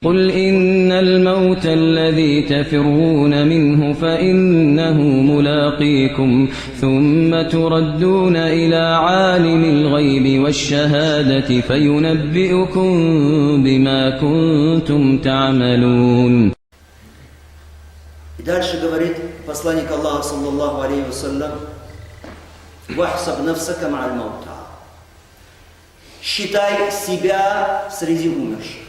قل إن الموت الذي تفرون منه فإنه ملاقيكم ثم تردون إلى عالم الغيب والشهادة فينبئكم بما كنتم تعملون. И дальше говорит посланник Аллаха, саллаллаху алейхи вассалям: «Вахсаб нафсака ма'аль маута». Считай себя среди умерших.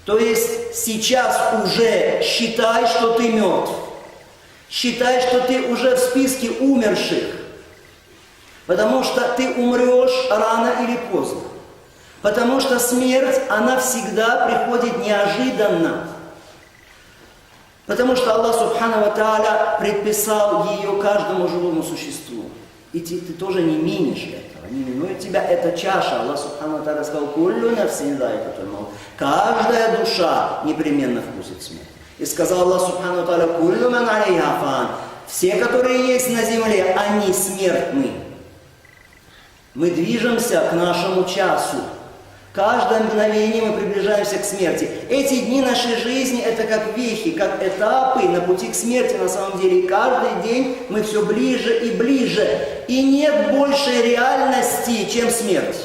То есть сейчас уже считай, что ты мертв. Считай, что ты уже в списке умерших. Потому что ты умрешь рано или поздно. Потому что смерть, она всегда приходит неожиданно. Потому что Аллах Субхану ва Тааля предписал ее каждому живому существу. И ты тоже не минишь этого, не минует тебя эта чаша. Аллах Субхану ва Тааля сказал: «Куллю нафсин заикатуль маут». Каждая душа непременно вкусит смерть. И сказал Аллах Субхану ва Тааля: «Куллю ман алейха фан». Все, которые есть на земле, они смертны. Мы движемся к нашему часу. Каждое мгновение мы приближаемся к смерти. Эти дни нашей жизни — это как вехи, как этапы на пути к смерти на самом деле. И каждый день мы все ближе и ближе. И нет большей реальности, чем смерть.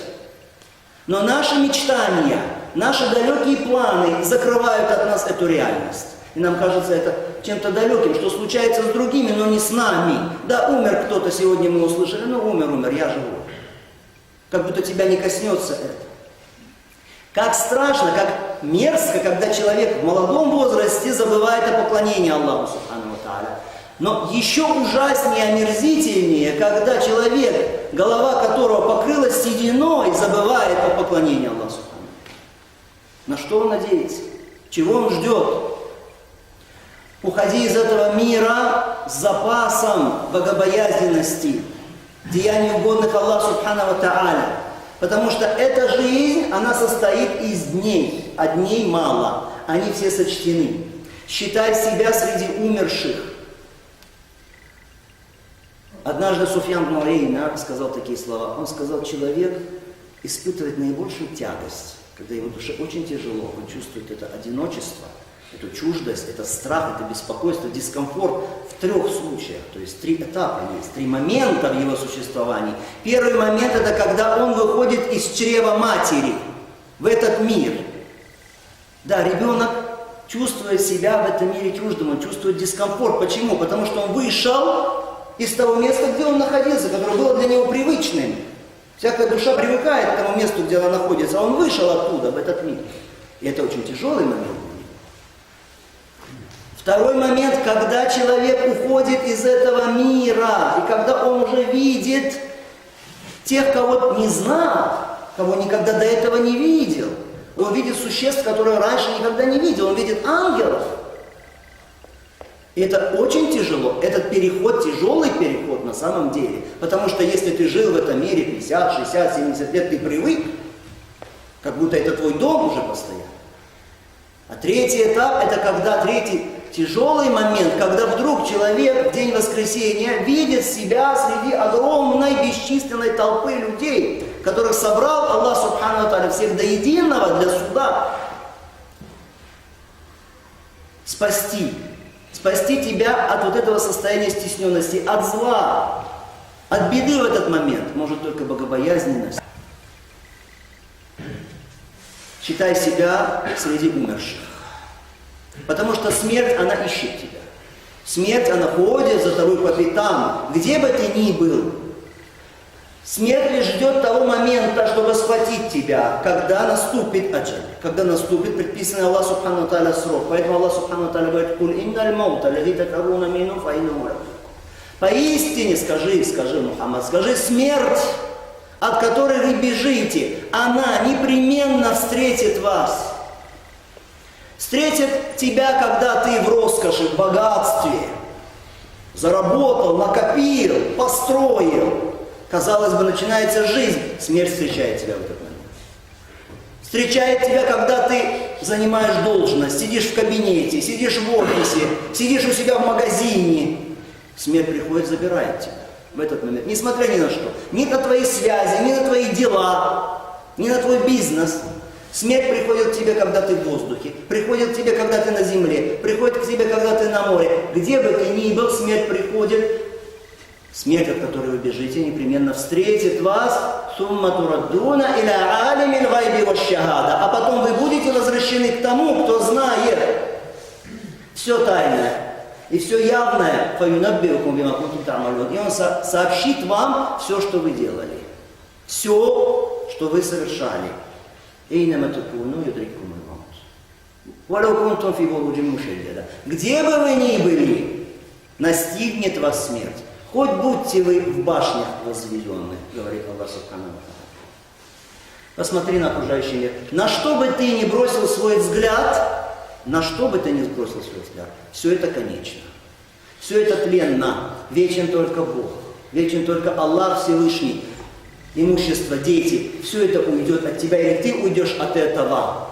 Но наши мечтания, наши далекие планы закрывают от нас эту реальность. И нам кажется это чем-то далеким, что случается с другими, но не с нами. Да, умер кто-то сегодня, мы услышали: ну умер, я живу. Как будто тебя не коснется это. Как страшно, как мерзко, когда человек в молодом возрасте забывает о поклонении Аллаху Субхану ва Тааля. Но еще ужаснее, омерзительнее, когда человек, голова которого покрылась сединой, забывает о поклонении Аллаху Субхану. На что он надеется? Чего он ждет? Уходи из этого мира с запасом богобоязненности, деяний угодных Аллаху Субхану ва Тааля. Потому что эта жизнь, она состоит из дней, а дней мало, они все сочтены. Считай себя среди умерших. Однажды Суфьян ибн Уэйна сказал такие слова. Он сказал: человек испытывает наибольшую тягость, когда его душе очень тяжело, он чувствует это одиночество, эту чуждость, это страх, это беспокойство, дискомфорт в 3 случаях. То есть 3 этапа есть, 3 момента в его существовании. Первый момент — это когда он выходит из чрева матери в этот мир. Да, ребенок чувствует себя в этом мире чуждым, он чувствует дискомфорт. Почему? Потому что он вышел из того места, где он находился, которое было для него привычным. Всякая душа привыкает к тому месту, где она находится, а он вышел оттуда, в этот мир. И это очень тяжелый момент. Второй момент, когда человек уходит из этого мира, и когда он уже видит тех, кого не знал, кого никогда до этого не видел. Он видит существ, которые раньше никогда не видел, он видит ангелов. И это очень тяжело, этот переход, тяжелый переход на самом деле. Потому что если ты жил в этом мире 50, 60, 70 лет, ты привык, как будто это твой дом уже постоянно. А третий этап — это когда тяжелый момент, когда вдруг человек в день воскресения видит себя среди огромной бесчисленной толпы людей, которых собрал Аллах Субхану ва Тааля всех до единого для суда. Спасти тебя от вот этого состояния стесненности, от зла, от беды в этот момент может только богобоязненность. Считай себя среди умерших. Потому что смерть, она ищет тебя. Смерть, она ходит за тобой по пятам, где бы ты ни был. Смерть лишь ждет того момента, чтобы схватить тебя, когда наступит аджаль, когда наступит предписанный Аллах Субхану ва Тааля срок. Поэтому Аллах Субхану ва Тааля говорит: «Куль инналь маута аллазӣ тафиррūна минху фаиннаху мулақīкум». Поистине, скажи, Мухаммад, скажи: смерть, от которой вы бежите, она непременно встретит вас. Встретит тебя, когда ты в роскоши, в богатстве, заработал, накопил, построил. Казалось бы, начинается жизнь, смерть встречает тебя в этот момент. Встречает тебя, когда ты занимаешь должность, сидишь в кабинете, сидишь в офисе, сидишь у себя в магазине. Смерть приходит, забирает тебя в этот момент. Несмотря ни на что. Ни на твои связи, ни на твои дела, ни на твой бизнес. Смерть приходит к тебе, когда ты в воздухе, приходит к тебе, когда ты на земле, приходит к тебе, когда ты на море. Где бы ты ни был, смерть приходит. Смерть, от которой вы бежите, непременно встретит вас. А потом вы будете возвращены к тому, кто знает все тайное и все явное. И он сообщит вам все, что вы делали. Все, что вы совершали. Где бы вы ни были, настигнет вас смерть. Хоть будьте вы в башнях возведенных, говорит Аллах Субхану ва Тааля. Посмотри на окружающий мир. На что бы ты ни бросил свой взгляд, все это конечно. Все это тленно. Вечен только Бог. Вечен только Аллах Всевышний. Имущество, дети. Все это уйдет от тебя, или ты уйдешь от этого.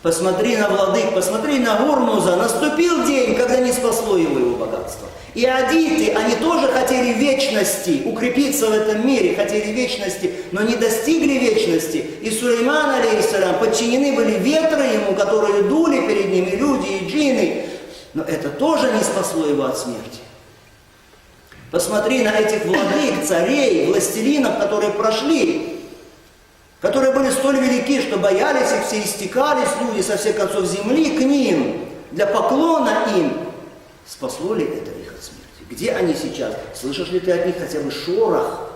Посмотри на владык, посмотри на Гурмуза. Наступил день, когда не спасло его богатство. И адиты, они тоже хотели вечности, укрепиться в этом мире, хотели вечности, но не достигли вечности. И Сулейман, алейхиссалям, подчинены были ветры ему, которые дули перед ними, люди и джинны. Но это тоже не спасло его от смерти. Посмотри на этих владык, царей, властелинов, которые прошли, которые были столь велики, что боялись их, все истекались люди со всех концов земли к ним, для поклона им. Спасло ли это их от смерти? Где они сейчас? Слышишь ли ты от них хотя бы шорох?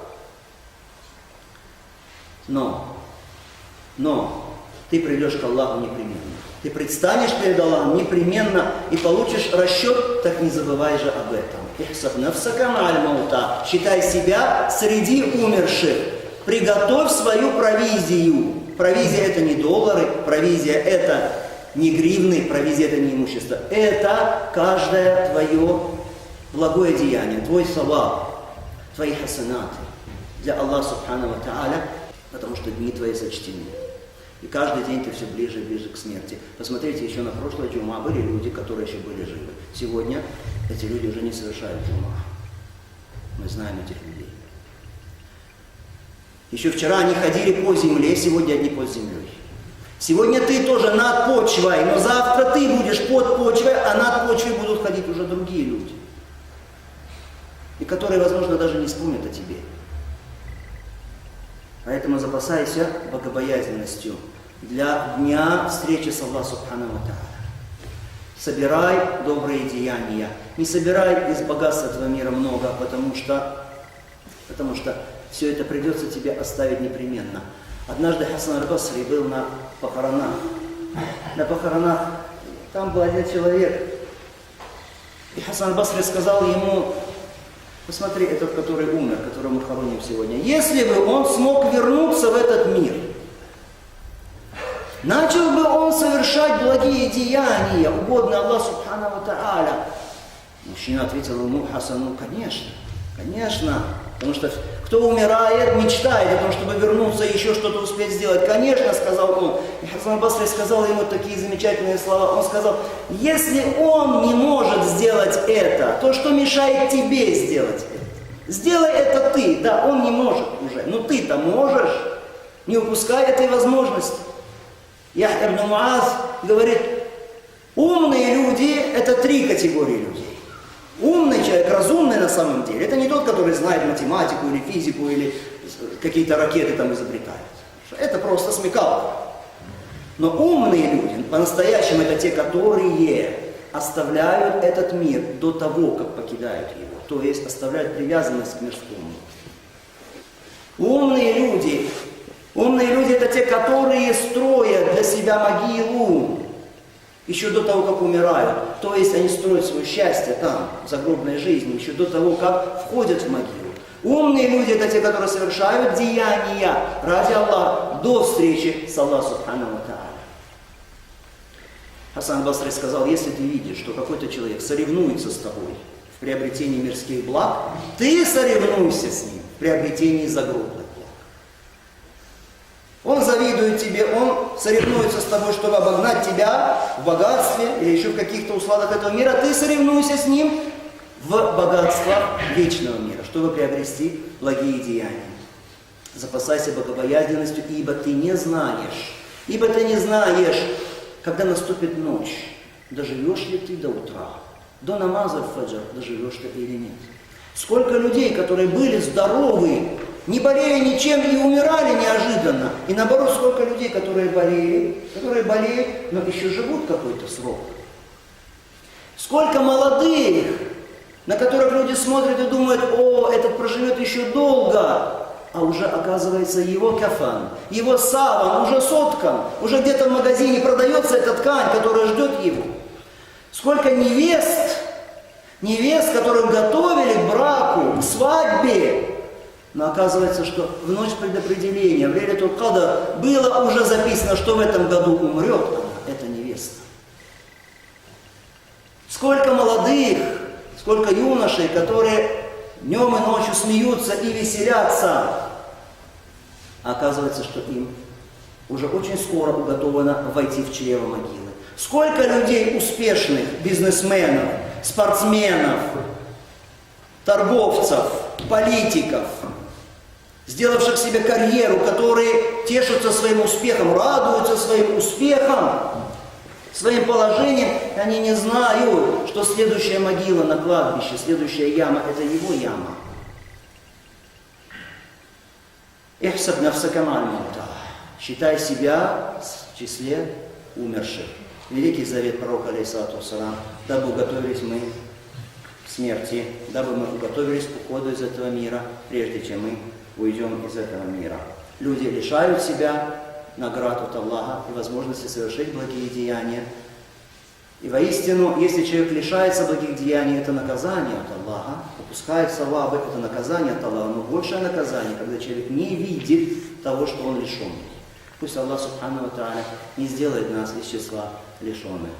Но ты придешь к Аллаху непременно. Ты предстанешь перед Аллахом непременно и получишь расчет, так не забывай же об этом. Считай себя среди умерших. Приготовь свою провизию. Провизия это не доллары, провизия это не гривны, провизия это не имущество. Это каждое твое благое деяние, твой саваб, твои хасанаты для Аллаха Субхану ва Тааля, потому что дни твои сочтены. И каждый день ты все ближе и ближе к смерти. Посмотрите, еще на прошлое джума были люди, которые еще были живы. Сегодня эти люди уже не совершают джума. Мы знаем этих людей. Еще вчера они ходили по земле, сегодня они под землей. Сегодня ты тоже над почвой, но завтра ты будешь под почвой, а над почвой будут ходить уже другие люди. И которые, возможно, даже не вспомнят о тебе. Поэтому запасайся богобоязненностью для дня встречи с Аллахом Субхану ва Тааля. Собирай добрые деяния. Не собирай из богатства этого мира много, потому что все это придется тебе оставить непременно. Однажды Хасан аль-Басри был на похоронах. На похоронах там был один человек. И Хасан аль-Басри сказал ему: посмотри, этот, который умер, которого мы хороним сегодня. Если бы он смог вернуться в этот мир, начал бы он совершать благие деяния, угодные Аллаху Субхану ва Тааля. Мужчина ответил ему: Хасан, конечно, конечно. Потому что кто умирает, мечтает о том, чтобы вернуться и еще что-то успеть сделать. Конечно, сказал он. И Хасан аль-Басри сказал ему такие замечательные слова. Он сказал: если он не может сделать это, то что мешает тебе сделать это? Сделай это ты. Да, он не может уже. Но ты-то можешь. Не упускай этой возможности. Яхья ибн Муаз говорит: умные люди – это три категории людей. Умный человек, разумный на самом деле, это не тот, который знает математику или физику, или какие-то ракеты там изобретает. Это просто смекалка. Но умные люди, по-настоящему, это те, которые оставляют этот мир до того, как покидают его. То есть оставляют привязанность к мирскому. Умные люди это те, которые строят для себя могилу еще до того, как умирают. То есть они строят свое счастье там, в загробной жизни, еще до того, как входят в могилу. Умные люди это те, которые совершают деяния ради Аллаха до встречи с Аллахом Субхану ва Тааля. Хасан аль-Басри сказал: если ты видишь, что какой-то человек соревнуется с тобой в приобретении мирских благ, ты соревнуйся с ним в приобретении загробных благ. Он завидует тебе, он соревнуется с тобой, чтобы обогнать тебя в богатстве или еще в каких-то усладах этого мира. Ты соревнуйся с ним в богатствах вечного мира, чтобы приобрести благие деяния. Запасайся богобоязненностью, ибо ты не знаешь, Ибо ты не знаешь, когда наступит ночь, доживешь ли ты до утра, до намаза фаджр, доживешь ты или нет. Сколько людей, которые были здоровы, не болея ничем и умирали неожиданно. И наоборот, сколько людей, которые болеют, но еще живут какой-то срок. Сколько молодых, на которых люди смотрят и думают, о, этот проживет еще долго, а уже оказывается его кафан, его саван уже соткан, уже где-то в магазине продается эта ткань, которая ждет его. Сколько невест, которых готовили к браку, к свадьбе, но оказывается, что в ночь предопределения, в Лейлатуль Кадр, было уже записано, что в этом году умрет она, эта невеста. Сколько молодых, сколько юношей, которые днем и ночью смеются и веселятся, а оказывается, что им уже очень скоро уготовано войти в чрево могилы. Сколько людей успешных, бизнесменов, спортсменов, торговцев, политиков, сделавших себе карьеру, которые тешатся своим успехом, радуются своим успехом, своим положением, и они не знают, что следующая могила на кладбище, следующая яма – это его яма. Ихсаб нафсака ма'аль маута. Считай себя в числе умерших. Великий завет пророка, алейхиссалату вассалам, дабы уготовились мы к смерти, дабы мы уготовились к уходу из этого мира, прежде чем мы уйдем из этого мира. Люди лишают себя наград от Аллаха и возможности совершить благие деяния. И воистину, если человек лишается благих деяний, это наказание от Аллаха, упускает савабы, это наказание от Аллаха, но большее наказание, когда человек не видит того, что он лишен. Пусть Аллах Субхану ва Тааля не сделает нас из числа лишенных.